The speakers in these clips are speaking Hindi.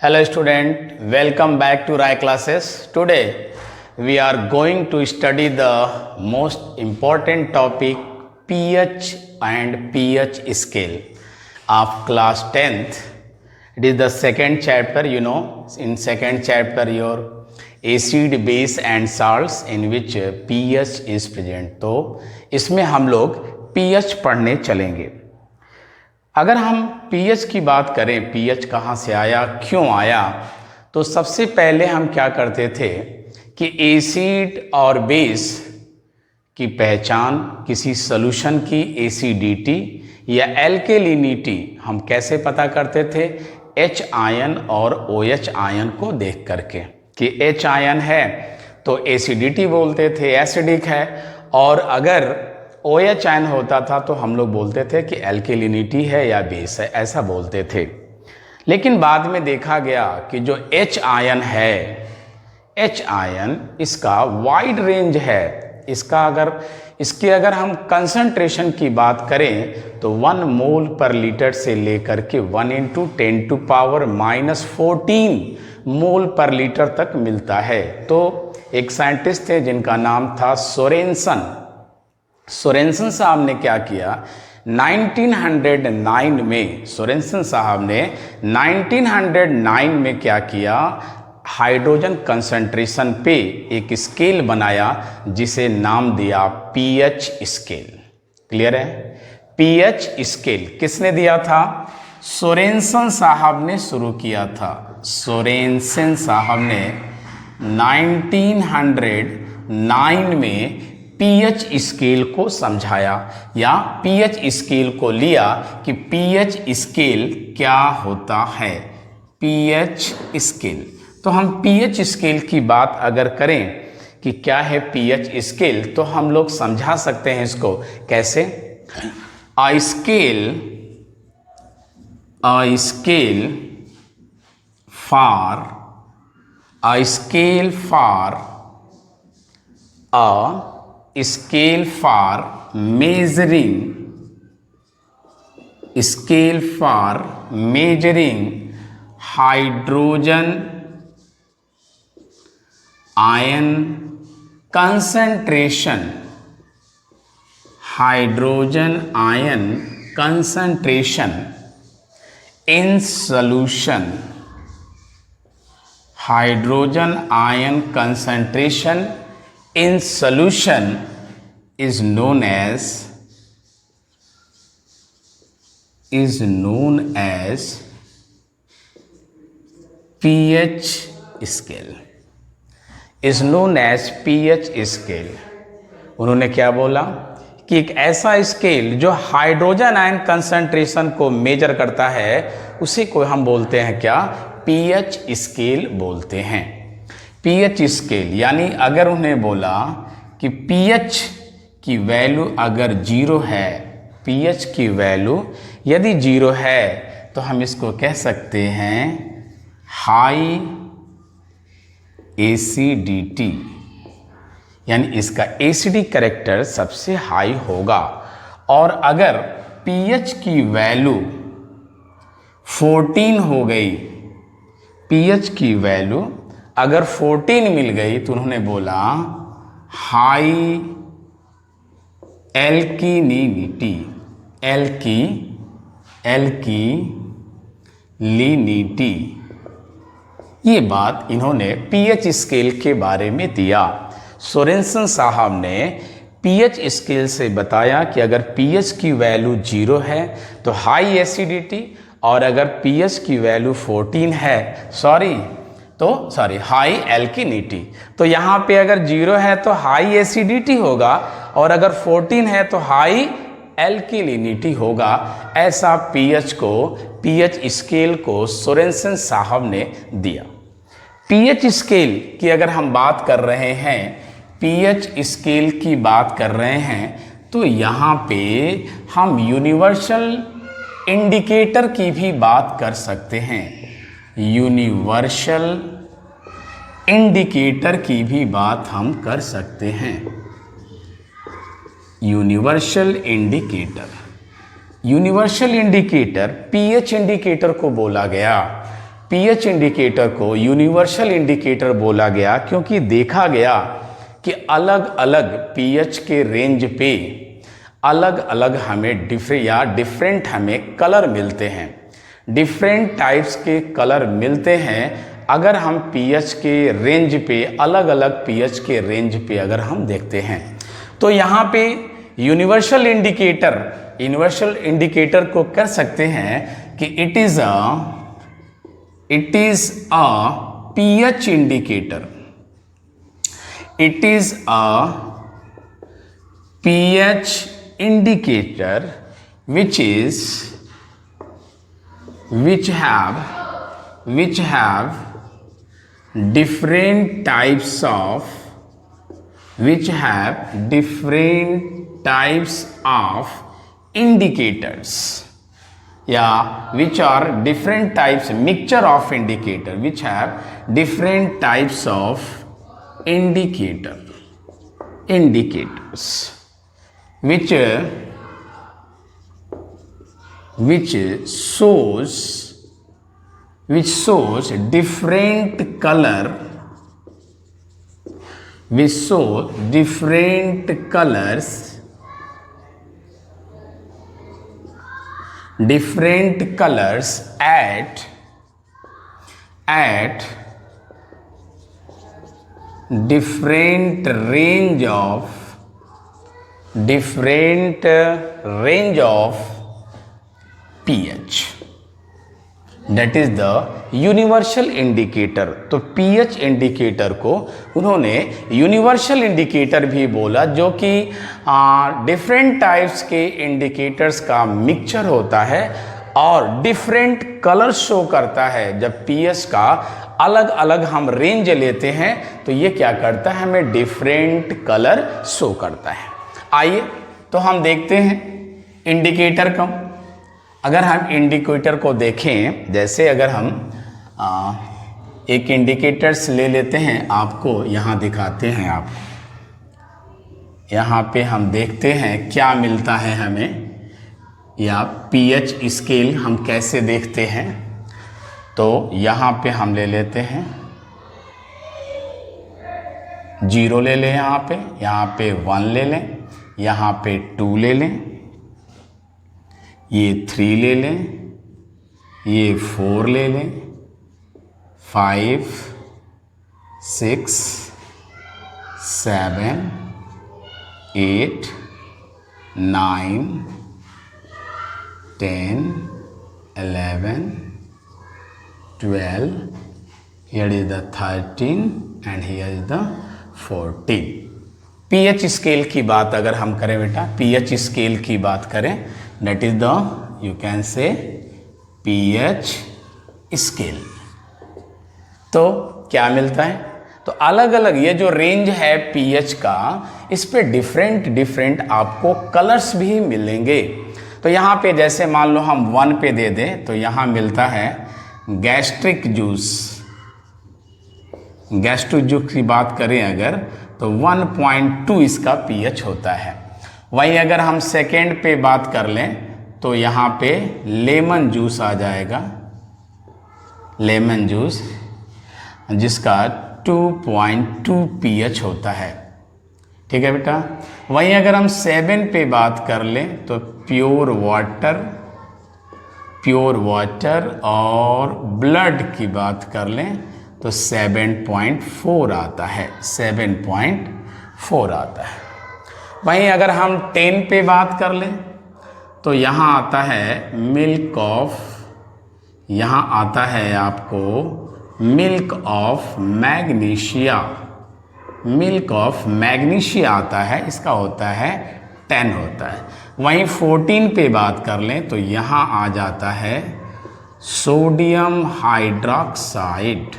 Hello student, welcome back to Rai classes. Today we are going to study the most important topic pH and pH scale of class 10th. It is the second chapter, in second chapter your acid, base and salts in which pH is present. तो इसमें हम लोग pH पढ़ने चलेंगे. अगर हम pH की बात करें, pH कहाँ से आया, क्यों आया, तो सबसे पहले हम क्या करते थे कि एसिड और बेस की पहचान, किसी सॉल्यूशन की एसिडिटी या एल्केलिनिटी हम कैसे पता करते थे, H आयन और OH आयन को देख करके कि H आयन है तो एसिडिटी बोलते थे, एसिडिक है, और अगर OH आयन होता था तो हम लोग बोलते थे कि एल्केलिनिटी है या बेस है, ऐसा बोलते थे. लेकिन बाद में देखा गया कि जो H आयन है, H आयन इसका वाइड रेंज है. इसके अगर हम कंसंट्रेशन की बात करें तो 1 मोल पर लीटर से लेकर के 1 × 10⁻⁻14 मोल पर लीटर तक मिलता है. तो एक साइंटिस्ट थे जिनका नाम था सोरेंसन साहब ने क्या किया, 1909 में सोरेंसन साहब ने 1909 में क्या किया, हाइड्रोजन कंसंट्रेशन पे एक स्केल बनाया जिसे नाम दिया पीएच स्केल. क्लियर है? पीएच स्केल किसने दिया था? सोरेंसन साहब ने शुरू किया था. सोरेंसन साहब ने 1909 में पीएच स्केल को समझाया या पीएच स्केल को लिया कि पीएच स्केल क्या होता है. पीएच स्केल, तो हम पीएच स्केल की बात अगर करें कि क्या है पीएच स्केल, तो हम लोग समझा सकते हैं इसको कैसे. अ scale for measuring hydrogen ion concentration in solution. Hydrogen ion concentration in solution is known as pH scale. उन्होंने क्या बोला कि एक ऐसा स्केल जो हाइड्रोजन आयन कंसंट्रेशन को मेजर करता है उसी को हम बोलते हैं क्या, पीएच स्केल बोलते हैं. पीएच स्केल यानी अगर उन्हें बोला कि पीएच की वैल्यू अगर 0 है, पीएच की वैल्यू यदि 0 है तो हम इसको कह सकते हैं हाई एसिडिटी, यानी इसका एसिडिक कैरेक्टर सबसे हाई होगा. और अगर पीएच की वैल्यू 14 हो गई, पीएच की वैल्यू अगर 14 मिल गई तो उन्होंने बोला हाई एल्किनिटी, एल्किलिनिटी. ये बात इन्होंने पीएच स्केल के बारे में दिया. सोरेंसन साहब ने पीएच स्केल से बताया कि अगर पीएच की वैल्यू 0 है तो हाई एसिडिटी, और अगर पीएच की वैल्यू 14 है, हाई एल्किनिटी. तो यहाँ पे अगर 0 है तो हाई एसिडिटी होगा, और अगर 14 है तो हाई एल्किलिनिटी होगा. ऐसा पीएच स्केल को सोरेंसन साहब ने दिया. पीएच स्केल की अगर हम बात कर रहे हैं, पीएच स्केल की बात कर रहे हैं, तो यहाँ पे हम यूनिवर्सल इंडिकेटर की भी बात कर सकते हैं. यूनिवर्सल इंडिकेटर की भी बात हम कर सकते हैं. यूनिवर्सल इंडिकेटर पीएच इंडिकेटर को बोला गया पीएच इंडिकेटर को यूनिवर्सल इंडिकेटर बोला गया क्योंकि देखा गया कि अलग अलग पीएच के रेंज पे अलग अलग हमें डिफरेंट हमें कलर मिलते हैं, डिफरेंट टाइप्स के कलर मिलते हैं अगर हम पीएच के रेंज पे, अलग अलग पीएच के रेंज पे अगर हम देखते हैं। तो यहाँ पे यूनिवर्सल इंडिकेटर को कर सकते हैं कि it is a pH indicator, it is a pH indicator which have different types of indicators, which are different types, mixture of indicator which have different types of indicators which shows different color, which show different colors, at different range of pH, that is the universal indicator. तो पीएच इंडिकेटर को उन्होंने यूनिवर्सल इंडिकेटर भी बोला, जो कि डिफरेंट टाइप्स के इंडिकेटर्स का मिक्सचर होता है और डिफरेंट कलर शो करता है। जब पीएच का अलग अलग हम रेंज लेते हैं तो ये क्या करता है, हमें डिफरेंट कलर शो करता है। आइए तो हम देखते हैं इंडिकेटर का। अगर हम इंडिकेटर को देखें, जैसे अगर हम एक इंडिकेटर्स ले लेते हैं, आपको यहाँ दिखाते हैं। आप यहाँ पे हम देखते हैं क्या मिलता है हमें, या पीएच स्केल हम कैसे देखते हैं। तो यहाँ पे हम ले लेते हैं 0 ले लें, यहाँ पे 1 ले लें, यहाँ पे 2 ले लें, ये 3 ले लें, ये 4 ले लें, 5 6 7 8 9 10 11 12, here is the 13 and here is the 14। PH scale की बात अगर हम करें बेटा, पीएच स्केल की बात करें, that is the, you can say pH scale. तो क्या मिलता है, तो अलग अलग ये जो रेंज है पीएच का, इस पे डिफरेंट आपको कलर्स भी मिलेंगे। तो यहाँ पे जैसे मान लो हम 1 पे दे दें, तो यहाँ मिलता है गैस्ट्रिक जूस की बात करें अगर, तो 1.2 इसका पीएच होता है। वहीं अगर हम सेकेंड पे बात कर लें तो यहाँ पे लेमन जूस आ जाएगा, लेमन जूस जिसका 2.2 पीएच होता है। ठीक है बेटा। वहीं अगर हम 7 पे बात कर लें तो प्योर वाटर और ब्लड की बात कर लें तो 7.4 आता है, 7.4 आता है। वहीं अगर हम 10 पे बात कर लें तो यहाँ आता है मिल्क ऑफ, यहाँ आता है आपको मिल्क ऑफ मैग्नीशिया आता है, इसका होता है 10 होता है। वहीं 14 पे बात कर लें तो यहाँ आ जाता है सोडियम हाइड्रोक्साइड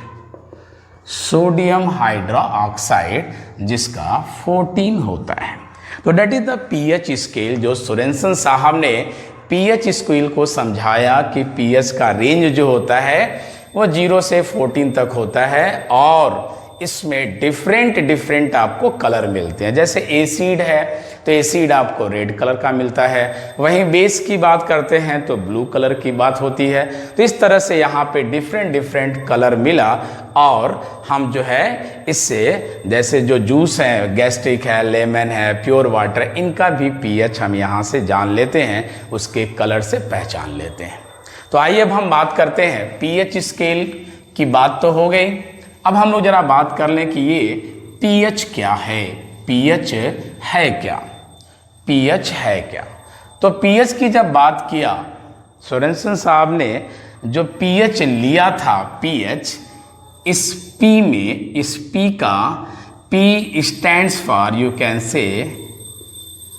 जिसका 14 होता है। तो that is the pH scale, जो सोरेनसन साहब ने पीएच स्केल को समझाया कि पीएच का रेंज जो होता है वो 0 से 14 तक होता है और इसमें डिफरेंट आपको कलर मिलते हैं। जैसे एसिड है तो एसिड आपको रेड कलर का मिलता है। वहीं बेस की बात करते हैं तो ब्लू कलर की बात होती है। तो इस तरह से यहाँ पे डिफरेंट डिफरेंट कलर मिला और हम जो है इससे जैसे जो जूस है, गैस्ट्रिक है, लेमन है, प्योर वाटर, इनका भी पीएच हम यहाँ से जान लेते हैं, उसके कलर से पहचान लेते हैं। तो आइए अब हम बात करते हैं पीएच स्केल की। बात तो हो गई, अब हम लोग जरा बात कर लें कि ये पीएच क्या है, पीएच है क्या, पीएच है क्या। तो पीएच की जब बात किया सोरेनसन साहब ने, जो पीएच लिया था, पीएच इस पी में, इस पी का, P stands for, you can say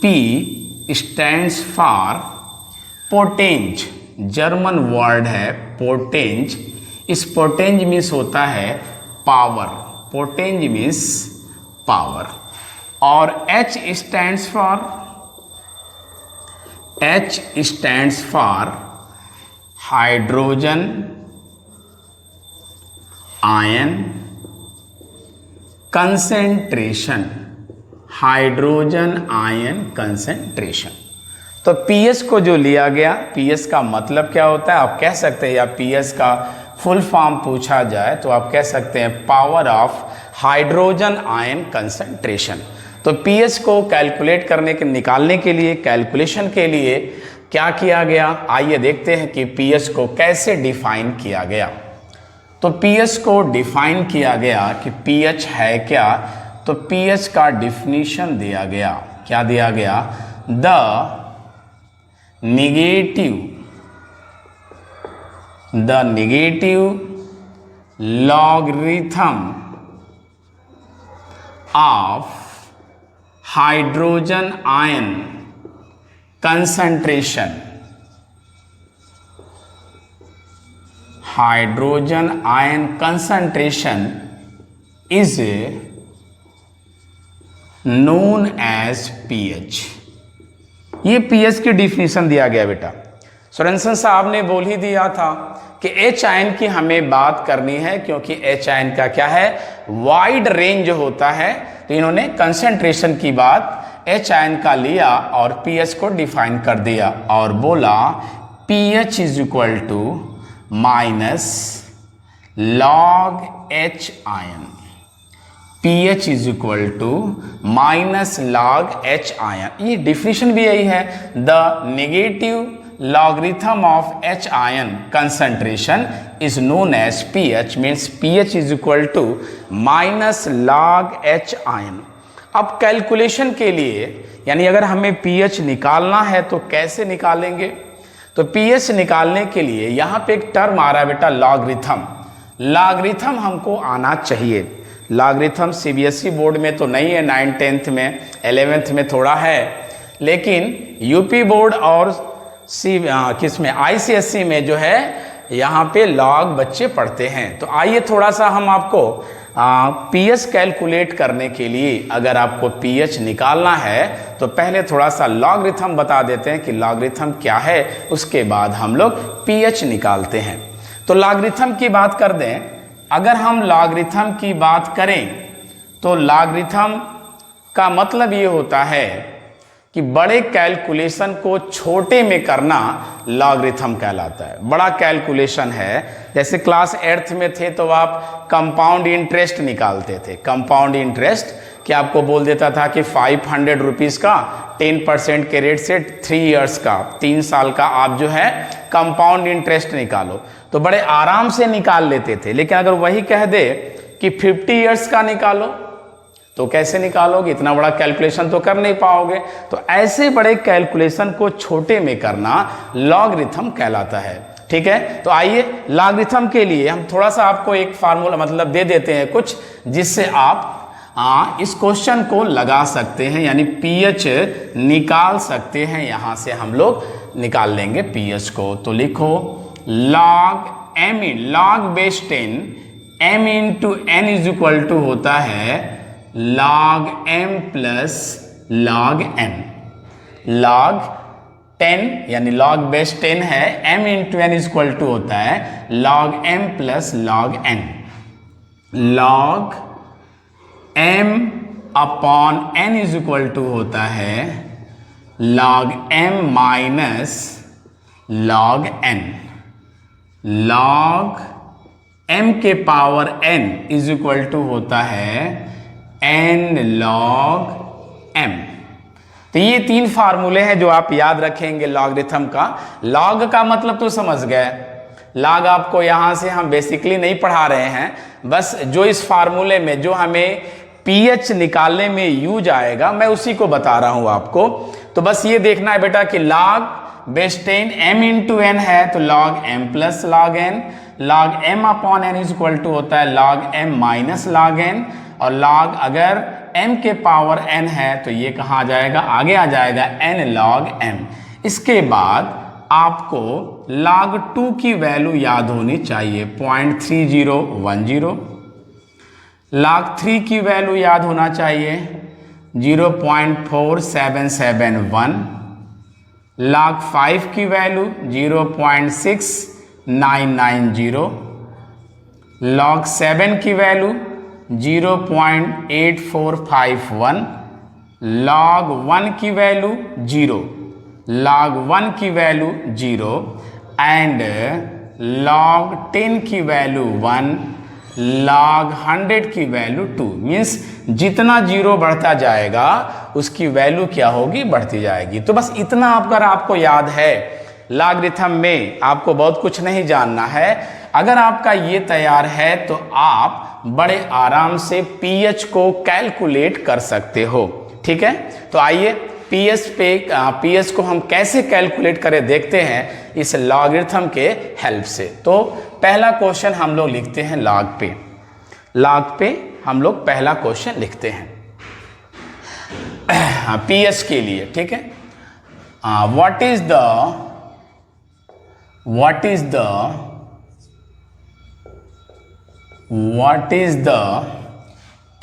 P stands for Potenz, German word है पोटेंज। इस पोटेंज मीन्स होता है पावर, पोटेंज मीन्स पावर। और H stands for, H stands for hydrogen ion concentration, hydrogen ion concentration. तो पीएच को जो लिया गया, पीएच का मतलब क्या होता है आप कह सकते हैं, या पीएच का फुल फॉर्म पूछा जाए तो आप कह सकते हैं power of hydrogen ion concentration. तो पीएच को कैलकुलेट करने के, निकालने के लिए, कैलकुलेशन के लिए क्या किया गया, आइए देखते हैं कि पीएच को कैसे डिफाइन किया गया। तो पीएच को डिफाइन किया गया कि पीएच है क्या। तो पीएच का डिफिनीशन दिया गया, क्या दिया गया, the negative logarithm of hydrogen ion concentration, hydrogen ion concentration is known as pH। ये पीएच की डिफिनीशन दिया गया बेटा। सोरेनसन साहब ने बोल ही दिया था कि एच आयन की हमें बात करनी है, क्योंकि एच आयन का क्या है, वाइड रेंज होता है। तो इन्होंने कंसंट्रेशन की बात एच आयन का लिया और पीएच को डिफाइन कर दिया और बोला pH is equal to minus log H ion, pH is equal to minus log H ion. ये डिफिनीशन भी यही है, the negative logarithm of H ion concentration is known as pH, means pH is equal to minus log H ion. अब कैलकुलेशन के लिए, यानी अगर हमें pH निकालना है तो कैसे निकालेंगे, तो pH निकालने के लिए यहाँ पे एक टर्म आ रहा है बेटा, लॉगरिथम। लॉगरिथम हमको आना चाहिए। लॉगरिथम सीबीएसई बोर्ड में तो नहीं है, 9th 10th में, 11th में थोड़ा है, लेकिन यूपी बोर्ड और किसमें, आईसीएसई में जो है यहाँ पे लॉग बच्चे पढ़ते हैं। तो आइए थोड़ा सा हम आपको पीएच कैलकुलेट करने के लिए, अगर आपको पीएच निकालना है तो पहले थोड़ा सा लॉगरिथम बता देते हैं कि लॉगरिथम क्या है, उसके बाद हम लोग पीएच निकालते हैं। तो लॉगरिथम की बात कर दें, अगर हम लॉगरिथम की बात करें तो लॉगरिथम का मतलब ये होता है कि बड़े कैलकुलेशन को छोटे में करना लॉगरिथम कहलाता है। बड़ा कैलकुलेशन है, जैसे क्लास 8th में थे तो आप कंपाउंड इंटरेस्ट निकालते थे। कंपाउंड इंटरेस्ट कि आपको बोल देता था कि 500 रुपीज़ का 10% के रेट से 3 इयर्स का, 3 साल का आप जो है कंपाउंड इंटरेस्ट निकालो, तो बड़े आराम से निकाल लेते थे। लेकिन अगर वही कह दे कि 50 इयर्स का निकालो तो कैसे निकालोगे, इतना बड़ा कैलकुलेशन तो कर नहीं पाओगे। तो ऐसे बड़े कैलकुलेशन को छोटे में करना लॉगरिथम कहलाता है। ठीक है, तो आइए लॉगरिथम के लिए हम थोड़ा सा आपको एक फार्मूला मतलब दे देते हैं कुछ, जिससे आप इस क्वेश्चन को लगा सकते हैं, यानी पीएच निकाल सकते हैं। यहाँ से हम लोग निकाल लेंगे पीएच को। तो लिखो log m n, log base 10 m into n is equal to होता है log m plus log n। log 10 यानी log बेस 10 है, m into n is equal to होता है log m plus log n। log m upon n is equal to होता है log m minus log n। log m के power n is equal to होता है n log m। तो ये तीन फार्मूले हैं जो आप याद रखेंगे लॉगरिथम का। लॉग का मतलब तो समझ गए, लॉग आपको यहां से हम बेसिकली नहीं पढ़ा रहे हैं, बस जो इस फार्मूले में जो हमें pH निकालने में यूज आएगा मैं उसी को बता रहा हूं आपको। तो बस ये देखना है बेटा कि log base 10 m into n है तो log m plus log n, log m upon n is equal to होता है log m minus log n, और log अगर m के पावर n है तो ये कहाँ आ जाएगा, आगे आ जाएगा n log m। इसके बाद आपको log 2 की वैल्यू याद होनी चाहिए 0.3010, log 3 की वैल्यू याद होना चाहिए 0.4771, log 5 की वैल्यू 0.6990, log 7 की वैल्यू 0.8451, log 1 की वैल्यू 0, log 1 की वैल्यू 0 एंड log 10 की वैल्यू 1, log 100 की वैल्यू 2। मीन्स जितना जीरो बढ़ता जाएगा उसकी वैल्यू क्या होगी, बढ़ती जाएगी। तो बस इतना अगर आपको याद है, लॉगरिथम में आपको बहुत कुछ नहीं जानना है। अगर आपका ये तैयार है तो आप बड़े आराम से pH को कैलकुलेट कर सकते हो। ठीक है, तो आइए pH को हम कैसे कैलकुलेट करें देखते हैं इस लॉगरिथम के हेल्प से। तो पहला क्वेश्चन हम लोग लिखते हैं लॉग पे हम लोग पहला क्वेश्चन लिखते हैं pH के लिए। ठीक है, what is the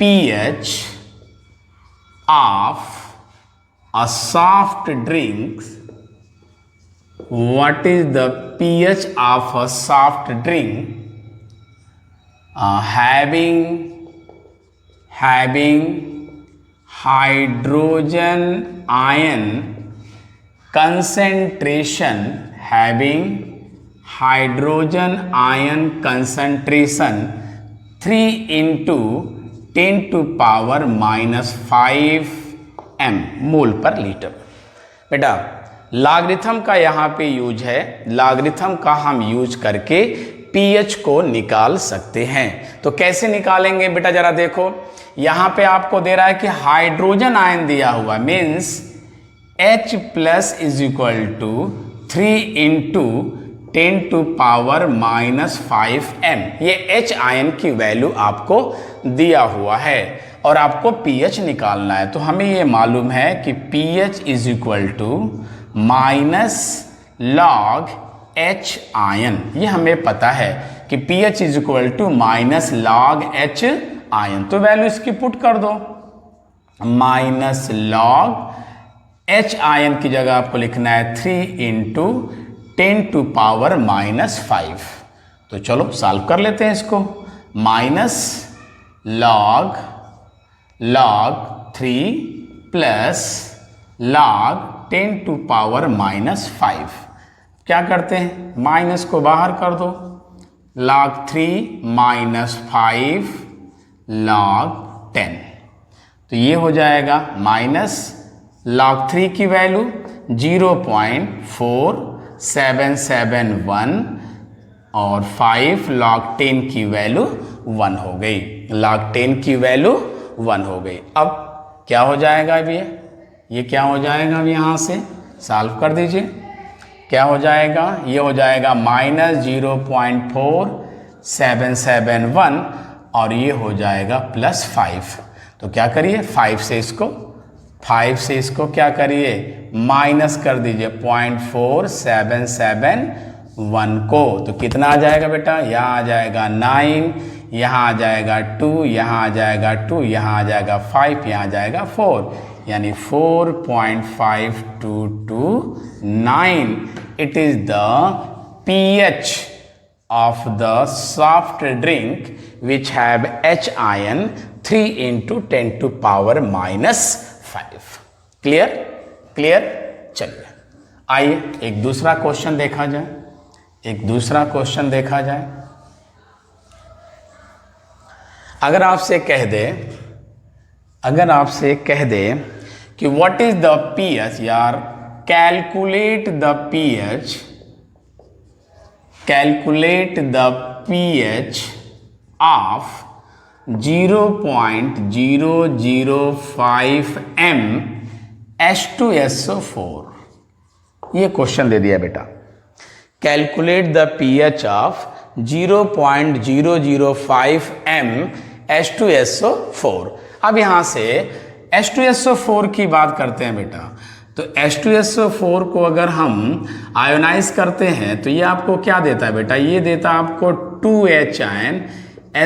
pH of a soft drink? What is the pH of a soft drink having hydrogen ion concentration, 3 into 10 to power minus 5 m मोल पर लीटर। बेटा लॉगरिथम का यहाँ पे यूज है, लॉगरिथम का हम यूज करके pH को निकाल सकते हैं। तो कैसे निकालेंगे बेटा, जरा देखो यहाँ पे आपको दे रहा है कि हाइड्रोजन आयन दिया हुआ, means H plus is equal to 3 into 10 to power minus 5 m। ये H आयन की वैल्यू आपको दिया हुआ है और आपको pH निकालना है। तो हमें ये मालूम है कि pH is equal to minus log H ion, ये हमें पता है कि pH is equal to minus log H ion. तो वैल्यू इसकी पुट कर दो, माइनस लॉग H आयन की जगह आपको लिखना है 3 इंटू 10 टू पावर माइनस 5। तो चलो सॉल्व कर लेते हैं इसको। Minus log 3 plus log 10 to power minus 5। क्या करते हैं, माइनस को बाहर कर दो, log 3 माइनस 5 log 10। तो ये हो जाएगा माइनस log 3 की वैल्यू 0.4771 और 5 log 10 की वैल्यू 1 हो गई। log 10 की वैल्यू 1 हो गई। अब क्या हो जाएगा, अब ये क्या हो जाएगा, अब यहाँ से सॉल्व कर दीजिए। क्या हो जाएगा, ये हो जाएगा माइनस 0.4771 और ये हो जाएगा प्लस 5। तो क्या करिए, 5 से इसको क्या करिए, माइनस कर दीजिए 0.4771 को। तो कितना आ जाएगा बेटा, यहाँ आ जाएगा 9, यहाँ आ जाएगा 2, यहाँ आ जाएगा 2, यहाँ आ जाएगा 5, यहाँ आ जाएगा 4, यानी 4.52229। It is the pH of the soft drink which have H ion 3 into 10 to power minus 5। Clear clear. चलिए आइए एक दूसरा क्वेश्चन देखा जाए, एक दूसरा क्वेश्चन देखा जाए। अगर आपसे कह दे कि व्हाट इज द पीएच, यार calculate the pH of 0.005 m H2SO4, ये क्वेश्चन दे दिया बेटा। Calculate the pH of 0.005 m H2SO4। अब यहां से H2SO4 की बात करते हैं बेटा। तो H2SO4 को अगर हम आयोनाइज करते हैं तो ये आपको क्या देता है बेटा, ये देता है आपको 2H ion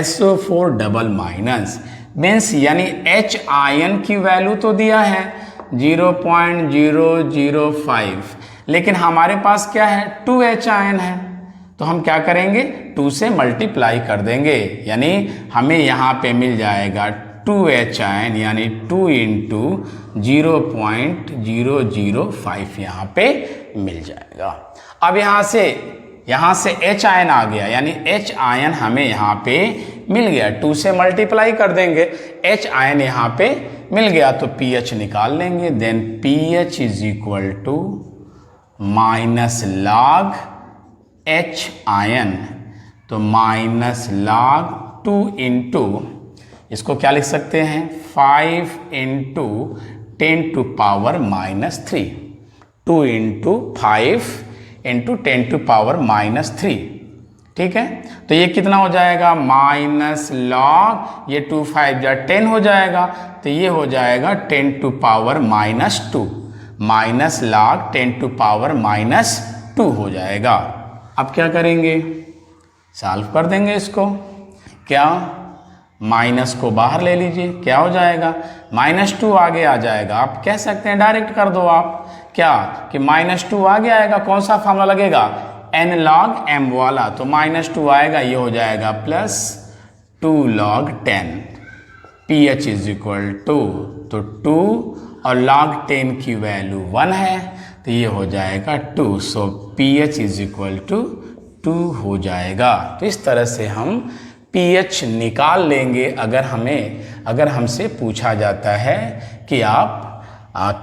SO4 double minus, means यानी H आयन की वैल्यू तो दिया है 0.005, लेकिन हमारे पास क्या है 2H आयन है, तो हम क्या करेंगे 2 से मल्टीप्लाई कर देंगे, यानी हमें यहाँ पे मिल जाएगा 2H आयन यानी 2 इंटू 0.005 यहाँ पे मिल जाएगा। अब यहाँ से H आयन आ गया, यानी H आयन हमें यहाँ पे मिल गया, 2 से मल्टीप्लाई कर देंगे, H आयन यहाँ पे मिल गया तो pH निकाल लेंगे। Then pH is equal to minus log H ion, तो माइनस लॉग 2 इंटू, इसको क्या लिख सकते हैं 5 into 10 to power minus 3, 2 into 5 into 10 to power minus 3। ठीक है, तो ये कितना हो जाएगा माइनस लॉग, ये 2 5 जा 10 हो जाएगा, तो ये हो जाएगा 10 to power minus 2, minus log 10 to power minus 2 हो जाएगा। अब क्या करेंगे, सॉल्व कर देंगे इसको। क्या, माइनस को बाहर ले लीजिए, क्या हो जाएगा -2 आगे आ जाएगा। आप कह सकते हैं डायरेक्ट कर दो आप, क्या कि -2 आगे आएगा, कौन सा फॉर्मूला लगेगा n log m वाला, तो -2 आएगा, ये हो जाएगा plus 2 log 10, pH is equal to, तो 2 और log 10 की वैल्यू 1 है, तो ये हो जाएगा 2, सो pH इज इक्वल टू 2 हो जाएगा। तो इस तरह से हम pH निकाल लेंगे अगर हमसे पूछा जाता है कि आप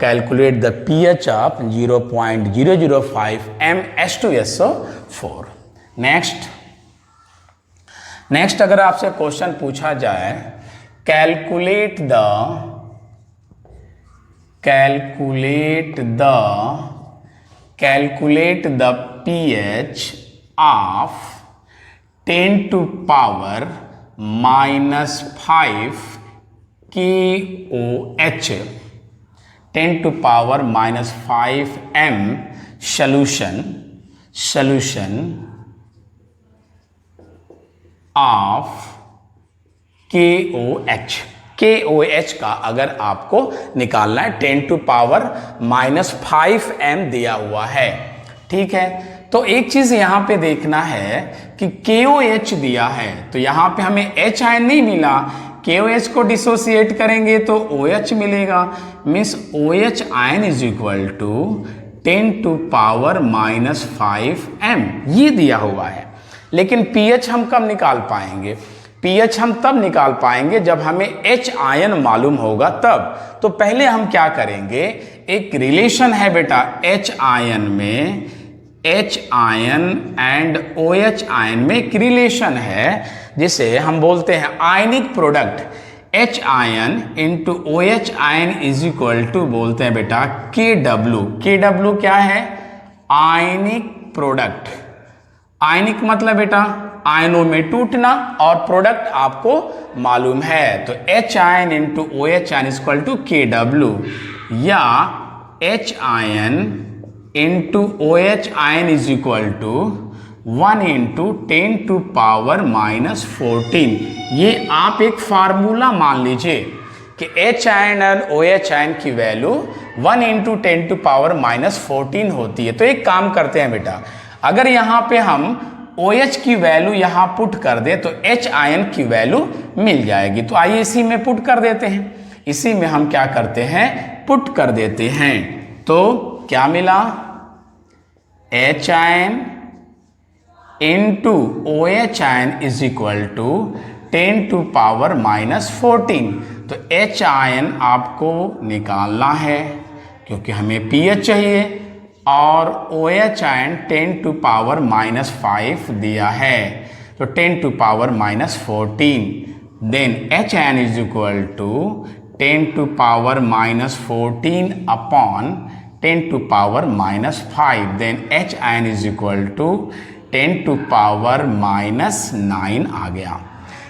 calculate the pH of 0.005 m H2SO4। Next अगर आपसे क्वेश्चन पूछा जाए calculate the pH of 10 to power minus 5 KOH, 10 to power minus 5 m solution of KOH का अगर आपको निकालना है 10 टू पावर माइनस 5 m दिया हुआ है। ठीक है, तो एक चीज यहां पे देखना है कि KOH दिया है, तो यहां पे हमें H आयन नहीं मिला, KOH को डिसोसिएट करेंगे तो OH मिलेगा, means OH ion is equal to 10 to power minus 5 m, ये दिया हुआ है। लेकिन pH हम कब निकाल पाएंगे, pH हम तब निकाल पाएंगे जब हमें H आयन मालूम होगा तब। तो पहले हम क्या करेंगे, एक रिलेशन है बेटा H आयन में, H ion and OH ion में एक रिलेशन है जिसे हम बोलते हैं ionic product, H ion into OH ion is equal to बोलते हैं बेटा KW। KW क्या है, आयनिक प्रोडक्ट। आयनिक मतलब बेटा आयनों में टूटना, और प्रोडक्ट आपको मालूम है, तो H ion into OH ion is equal to KW, या H ion into OH ion is equal to 1 into 10 to power minus 14। ये आप एक फार्मूला मान लीजिए कि H आयन और OH आयन की value 1 into 10 to power minus 14 होती है। तो एक काम करते हैं बेटा, अगर यहाँ पे हम OH की वैल्यू यहां पुट कर दे तो H आयन की वैल्यू मिल जाएगी। तो आइए इसी में पुट कर देते हैं, इसी में हम क्या करते हैं, पुट कर देते हैं। तो क्या मिला, H ion into OH ion is equal to 10⁻⁻14। तो H आयन आपको निकालना है क्योंकि हमें pH चाहिए, और OH आयन 10⁻⁻5 दिया है, तो 10⁻⁻14। Then H ion is equal to 10⁻⁻14 upon 10⁻⁻5। Then H ion is equal to 10⁻⁻9 आ गया।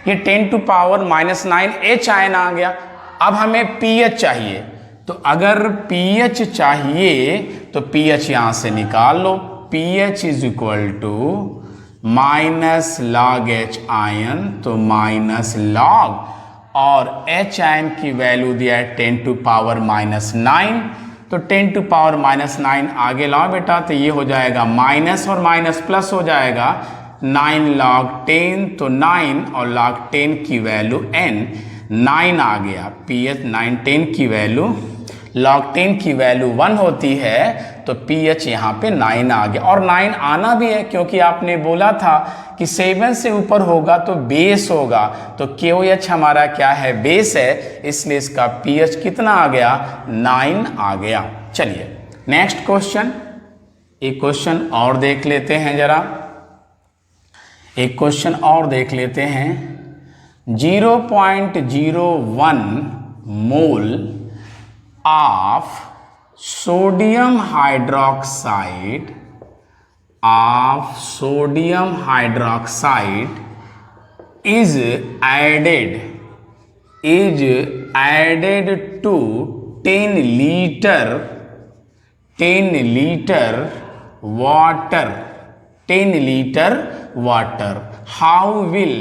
ये 10⁻⁻9 H आयन आ गया। अब हमें pH चाहिए, तो अगर pH चाहिए तो pH यहां से निकाल लो। pH is equal to minus log H ion, तो माइनस लॉग, और H आयन की वैल्यू दिया है 10⁻⁻9, तो 10⁻⁻9 आगे लाओ बेटा, तो ये हो जाएगा माइनस और माइनस प्लस हो जाएगा, 9 log 10, तो 9 और log 10 की वैल्यू n, 9 आ गया। pH 9 10 की वैल्यू, log 10 की वैल्यू 1 होती है, तो pH यहाँ पे 9 आ गया। और 9 आना भी है क्योंकि आपने बोला था कि 7 से ऊपर होगा तो बेस होगा, तो KOH हमारा क्या है, बेस है, इसलिए इसका pH कितना आ गया, 9 आ गया। चलिए नेक्स्ट क्वेश्चन, एक क्वेश्चन और देख लेते हैं जरा, एक क्वेश्चन और देख लेते हैं। 0.01 मोल of sodium hydroxide is added to 10 liter water, 10 liter water. How will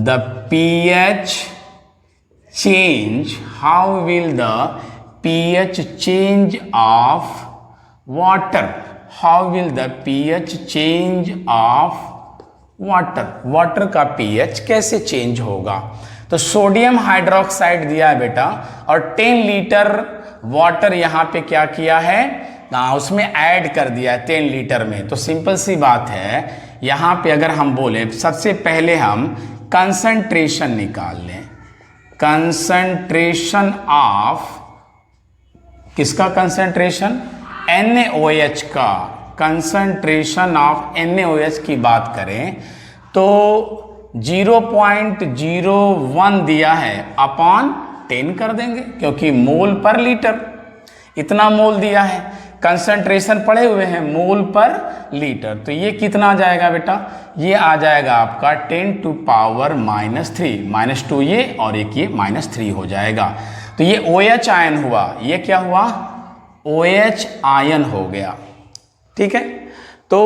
the pH change, how will the pH change of water, how will the pH change of water, water का pH कैसे चेंज होगा। तो सोडियम हाइड्रोक्साइड दिया है बेटा, और 10 लीटर वाटर यहाँ पे क्या किया है ना, उसमें ऐड कर दिया है 10 लीटर में। तो सिंपल सी बात है, यहाँ पे अगर हम बोले, सबसे पहले हम कंसंट्रेशन निकाल लें, कंसंट्रेशन ऑफ, किसका कंसंट्रेशन, NaOH का, कंसंट्रेशन ऑफ NaOH की बात करें तो 0.01 दिया है, अपॉन 10 कर देंगे क्योंकि मोल पर लीटर, इतना मोल दिया है, कंसंट्रेशन पड़े हुए हैं मोल पर लीटर, तो ये कितना आ जाएगा बेटा, ये आ जाएगा आपका 10⁻⁻3, -2 ये और एक ये -3 हो जाएगा। तो ये OH आयन हुआ, ये क्या हुआ, OH आयन हो गया, ठीक है। तो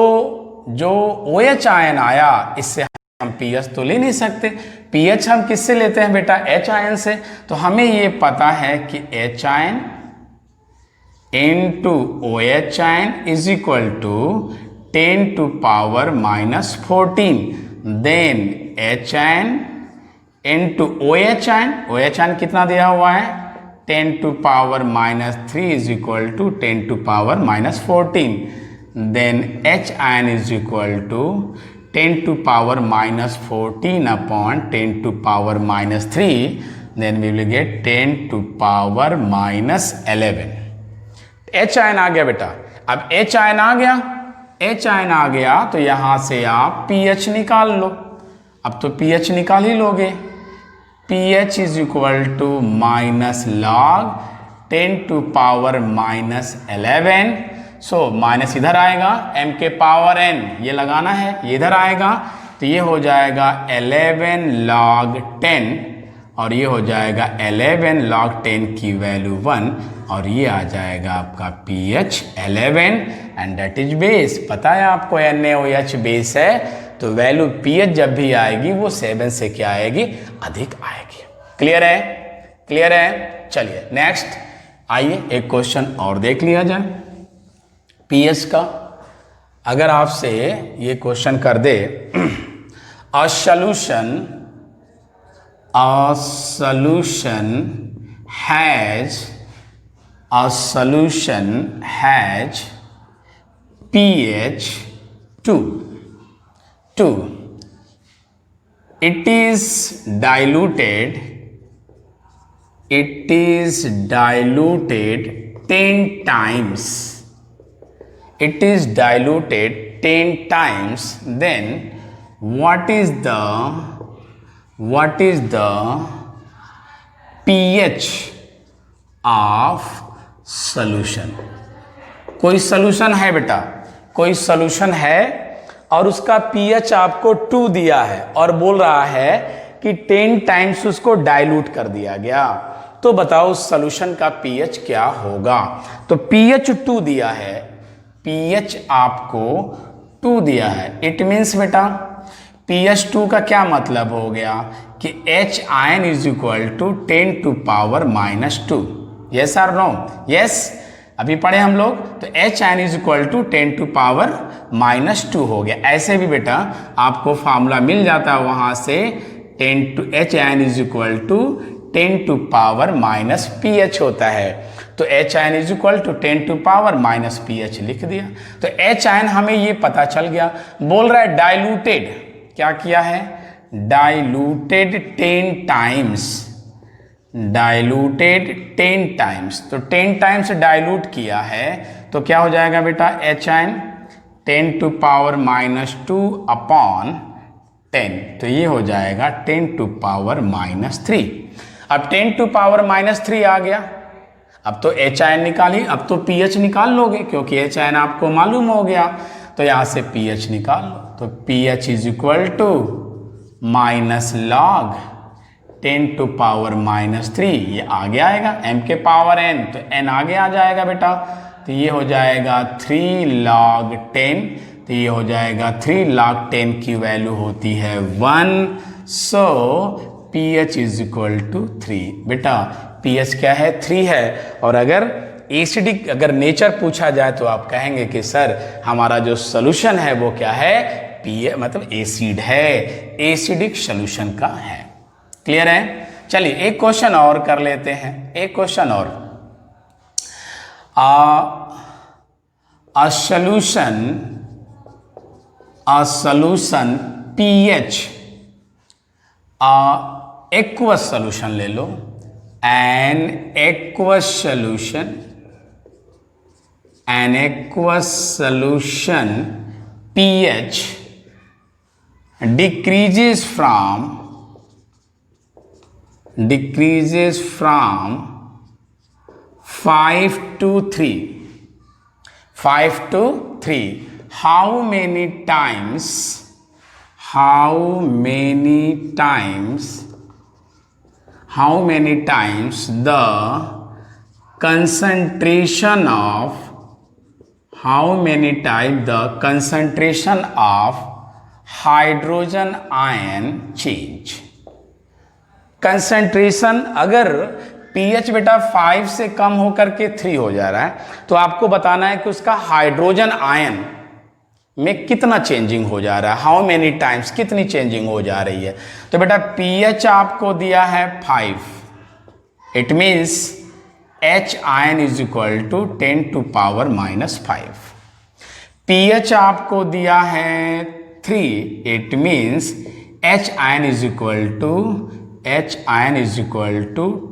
जो OH आयन आया, इससे हम pH तो ले नहीं सकते, pH हम किससे लेते हैं बेटा, H आयन से। तो हमें ये पता है कि H ion into OH ion is equal to 10⁻⁻14, then H ion into OH ion, OH ion कितना दिया हुआ है, 10⁻³ is equal to 10⁻14, then H ion is equal to 10⁻14 upon 10⁻³ then we will get 10⁻11। H ion आ गया बेटा। अब H आयन आ गया, H आयन आ गया तो यहां से आप pH निकाल लो। अब तो pH निकाल ही लोगे, pH is equal to minus log 10⁻11, so minus इधर आएगा, m के पावर n ये लगाना है, ये इधर आएगा, तो ये हो जाएगा 11 log 10 और ये हो जाएगा 11 log 10 की वैल्यू 1 और ये आ जाएगा आपका pH 11 and that is base. पता है आपको NaOH बेस है, तो वैल्यू pH जब भी आएगी वो 7 से क्या आएगी, अधिक आएगी। क्लियर है, क्लियर है। चलिए नेक्स्ट आइए एक क्वेश्चन और देख लिया जाए pH का। अगर आपसे ये क्वेश्चन कर दे, अ solution has pH 2. It is diluted 10 times. It is diluted 10 times. Then what is the pH of solution? कोई सॉल्यूशन है बेटा, कोई सॉल्यूशन है और उसका pH आपको 2 दिया है और बोल रहा है कि 10 टाइम्स उसको डाइल्यूट कर दिया गया, तो बताओ उस सॉल्यूशन का pH क्या होगा? तो pH 2 दिया है, pH आपको 2 दिया है। इट मीन्स बेटा pH 2 का क्या मतलब हो गया कि H ion is equal to 10 to power -2। Yes और नो? यस, अभी पढ़े हम लोग, तो H ion is equal to 10 to power -2 हो गया। ऐसे भी बेटा आपको फार्मूला मिल जाता है वहां से, H ion is equal to 10 to power -pH होता है, तो H ion is equal to 10 to power -pH लिख दिया। तो H आयन हमें ये पता चल गया। बोल रहा है डाइल्यूटेड, क्या किया है? डाइल्यूटेड 10 टाइम्स, डाइल्यूटेड 10 टाइम्स, तो 10 टाइम्स डाइल्यूट किया है, तो क्या हो जाएगा बेटा? H ion 10 to power -2 upon 10, तो ये हो जाएगा 10 टू पावर -3। अब 10 टू पावर -3 आ गया, अब तो H आयन निकाली, अब तो pH निकाल लोगे क्योंकि H आयन आपको मालूम हो गया, तो यहाँ से pH निकाल लो। तो pH is equal to -log 10 to power -3, ये आगे आएगा m के पावर n, तो n आगे आ जाएगा बेटा, तो ये हो जाएगा 3 log 10, तो ये हो जाएगा 3 log 10 की वैल्यू होती है 1, सो pH इज इक्वल टू 3। बेटा pH क्या है? 3 है। और अगर एसिडिक अगर नेचर पूछा जाए तो आप कहेंगे कि सर हमारा जो सोल्यूशन है वो क्या है? pH मतलब एसिड है, एसिडिक सोल्यूशन का है। क्लियर है? चलिए एक क्वेश्चन और कर लेते हैं, एक क्वेश्चन और। a solution pH, aqueous solution ले लो, an aqueous solution pH decreases from 5 to 3, 5 to 3, how many times the concentration of hydrogen ion change? Concentration अगर pH बेटा 5 से कम होकर के 3 हो जा रहा है, तो आपको बताना है कि उसका हाइड्रोजन आयन में कितना चेंजिंग हो जा रहा है, हाउ मेनी टाइम्स, कितनी चेंजिंग हो जा रही है। तो बेटा pH आपको दिया है 5, it means H ion is equal to 10 to power -5। pH आपको दिया है 3, it means H ion is equal to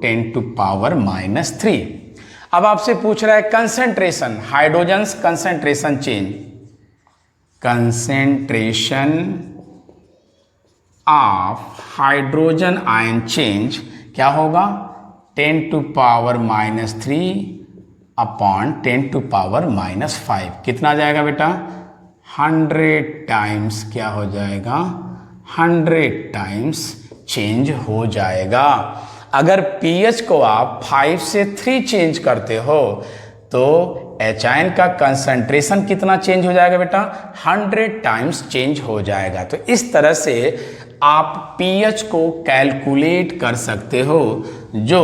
10 to power -3। अब आपसे पूछ रहा है concentration, hydrogen concentration change, concentration of hydrogen ion change क्या होगा? 10 to power -3 upon 10 to power -5, कितना आ जाएगा बेटा? 100 टाइम्स क्या हो जाएगा? 100 टाइम्स चेंज हो जाएगा। अगर pH को आप 5 से 3 चेंज करते हो तो H आयन का कंसंट्रेशन कितना चेंज हो जाएगा बेटा? 100 टाइम्स चेंज हो जाएगा। तो इस तरह से आप pH को कैलकुलेट कर सकते हो, जो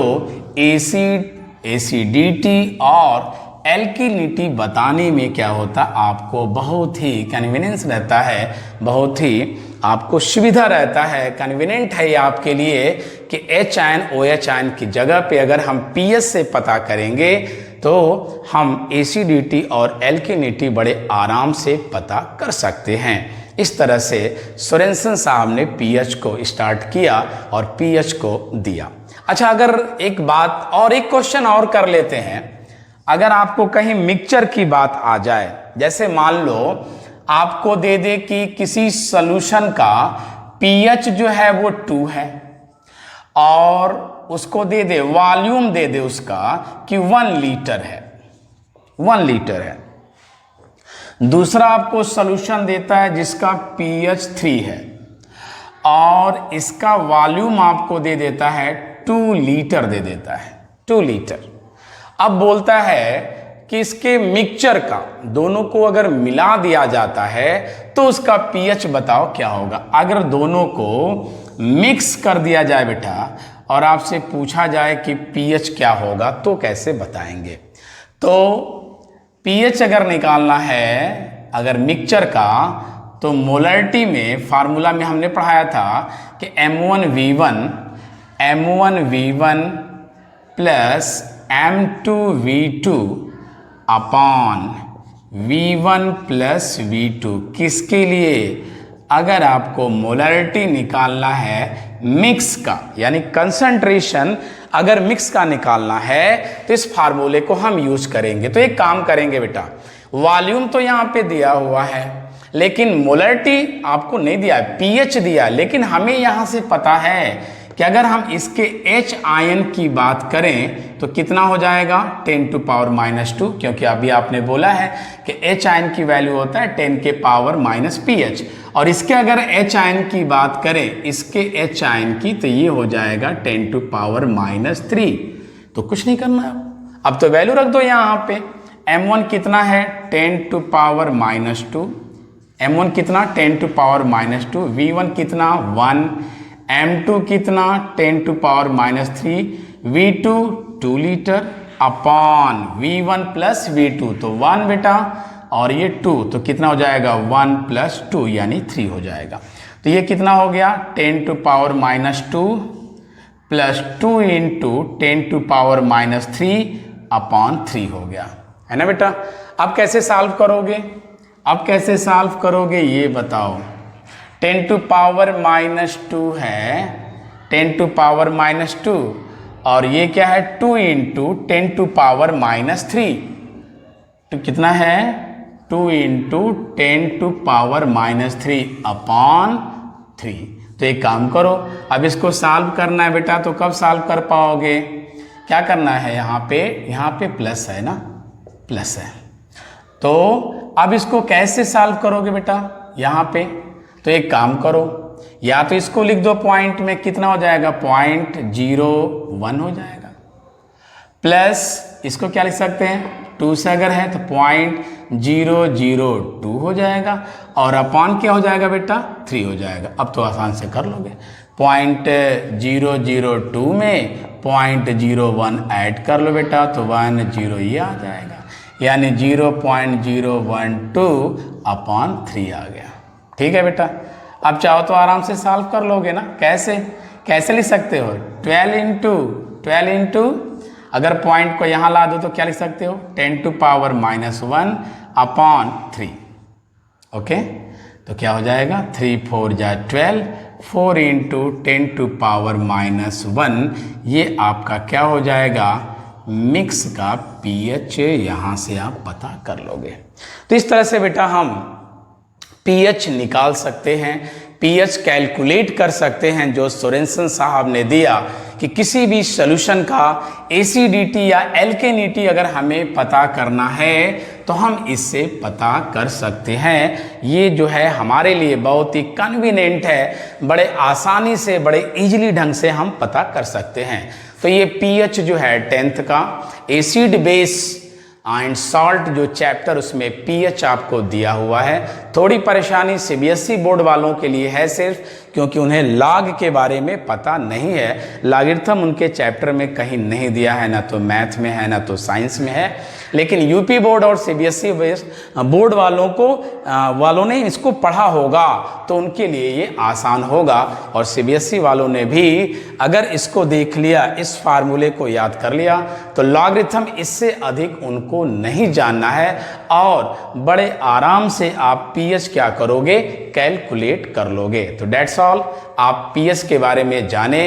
एसिडिटी और एल्किनिटी बताने में क्या होता है, आपको बहुत ही कन्वीनियंस रहता है, बहुत ही आपको सुविधा रहता है, कन्वीनियंट है ये आपके लिए कि H ion O H ion की जगह पे अगर हम पीएच से पता करेंगे तो हम एसिडिटी और एल्किनिटी बड़े आराम से पता कर सकते हैं। इस तरह से सोरेनसन साहब ने पीएच को स्टार्ट किया और पीएच को दिया। अच्छा, अगर एक बात और एक क्वेश्चन और कर लेते हैं, अगर आपको कहीं मिक्सचर की बात आ जाए, जैसे मान लो आपको दे दे कि किसी सॉल्यूशन का पीएच जो है वो 2 है और उसको दे दे वॉल्यूम दे दे उसका कि 1 लीटर है, 1 लीटर है। दूसरा आपको सॉल्यूशन देता है जिसका पीएच 3 है और इसका वॉल्यूम आपको दे देता है 2 लीटर दे देता है, 2 लीटर। अब बोलता है कि इसके मिक्सचर का दोनों को अगर मिला दिया जाता है तो उसका पीएच बताओ क्या होगा। अगर दोनों को मिक्स कर दिया जाए बेटा और आपसे पूछा जाए कि पीएच क्या होगा तो कैसे बताएंगे। तो पीएच अगर निकालना है अगर मिक्सचर का, तो मोलरिटी में फार्मूला में हमने पढ़ाया था कि M1V1 plus M2V2 upon V1 plus V2। किसके लिए? अगर आपको मोलरिटी निकालना है मिक्स का, यानी कंसंट्रेशन अगर मिक्स का निकालना है तो इस फार्मूले को हम यूज करेंगे। तो एक काम करेंगे बेटा, वॉल्यूम तो यहाँ पे दिया हुआ है लेकिन मोलरिटी आपको नहीं दिया है, पीएच दिया है। लेकिन हमें यहाँ से पता है कि अगर हम इसके H आयन की बात करें तो कितना हो जाएगा 10⁻⁻², क्योंकि अभी आपने बोला है कि H आयन की वैल्यू होता है 10⁻⁻ pH। और इसके अगर H आयन की बात करें, इसके H आयन की, तो ये हो जाएगा 10⁻⁻3। तो कुछ नहीं करना है, अब तो वैल्यू रख दो यहाँ पे। M1 कितना है 10⁻⁻2, M1 कितना 10⁻⁻2, V1 कितना 1, M2 कितना 10⁻⁻3, V2 2 litre upon V1 plus V2, तो 1 बेटा और ये 2, तो कितना हो जाएगा 1 प्लस 2 यानी 3 हो जाएगा। तो ये कितना हो गया 10⁻⁻2 प्लस 2 इंटू 10⁻⁻3 अपॉन 3 हो गया, है ना बेटा। अब कैसे सॉल्व करोगे, अब कैसे सॉल्व करोगे ये बताओ। 10⁻⁻2 है 10⁻⁻2 और ये क्या है 2 इंटू 10⁻⁻3, तो कितना है 2 इंटू 10⁻⁻3 अपॉन 3। तो एक काम करो, अब इसको सॉल्व करना है बेटा, तो कब सॉल्व कर पाओगे, क्या करना है यहाँ पे प्लस है ना, प्लस है। तो अब इसको कैसे सॉल्व करोगे बेटा यहाँ पे, तो एक काम करो, या तो इसको लिख दो पॉइंट में, कितना हो जाएगा 0.01 हो जाएगा, प्लस इसको क्या लिख सकते हैं 2 से अगर है तो 0.002 हो जाएगा और अपॉन क्या हो जाएगा बेटा 3 हो जाएगा। अब तो आसान से कर लोगे, 0.002 में 0.01 ऐड कर लो बेटा, तो 10 ये आ जाएगा, यानी 0.012 अपॉन 3 आ गया। ठीक है बेटा, अब चाहो तो आराम से सॉल्व कर लोगे ना। कैसे कैसे लिख सकते हो 12 इंटू अगर पॉइंट को यहाँ ला दो तो क्या लिख सकते हो 10⁻⁻1 अपॉन 3। ओके, तो क्या हो जाएगा 3 4 जा 12, 4 इंटू 10⁻⁻1, ये आपका क्या हो जाएगा मिक्स का पीएच, यहाँ से आप पता कर लोगे। तो इस तरह से बेटा हम पीएच निकाल सकते हैं, पीएच कैलकुलेट कर सकते हैं, जो सोरेनसन साहब ने दिया कि किसी भी सॉल्यूशन का एसिडिटी या एल्केनिटी अगर हमें पता करना है तो हम इससे पता कर सकते हैं। ये जो है हमारे लिए बहुत ही कन्वीनियंट है, बड़े आसानी से बड़े इजीली ढंग से हम पता कर सकते हैं। तो ये पीएच जो है 10th का एसिड बेस एंड सॉल्ट जो चैप्टर, उसमें पीएच आपको दिया हुआ है। थोड़ी परेशानी सीबीएसई बोर्ड वालों के लिए है सिर्फ, क्योंकि उन्हें लॉग के बारे में पता नहीं है। लॉगरिथम उनके चैप्टर में कहीं नहीं दिया है, ना तो मैथ में है ना तो साइंस में है। लेकिन यूपी बोर्ड और सीबीएसई बोर्ड वालों ने इसको पढ़ा होगा तो उनके लिए ये आसान होगा। और सीबीएसई वालों ने भी अगर इसको देख लिया, इस फार्मूले को याद कर लिया, तो लॉगरिथम इससे अधिक उनको नहीं जानना है और बड़े आराम से आप पीएच क्या करोगे, कैलकुलेट कर लोगे। तो डेट्स ऑल, आप पीएच के बारे में जाने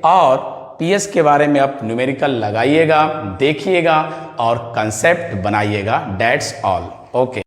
और पीएच के बारे में आप न्यूमेरिकल लगाइएगा, देखिएगा और कंसेप्ट बनाइएगा। That's all. ओके।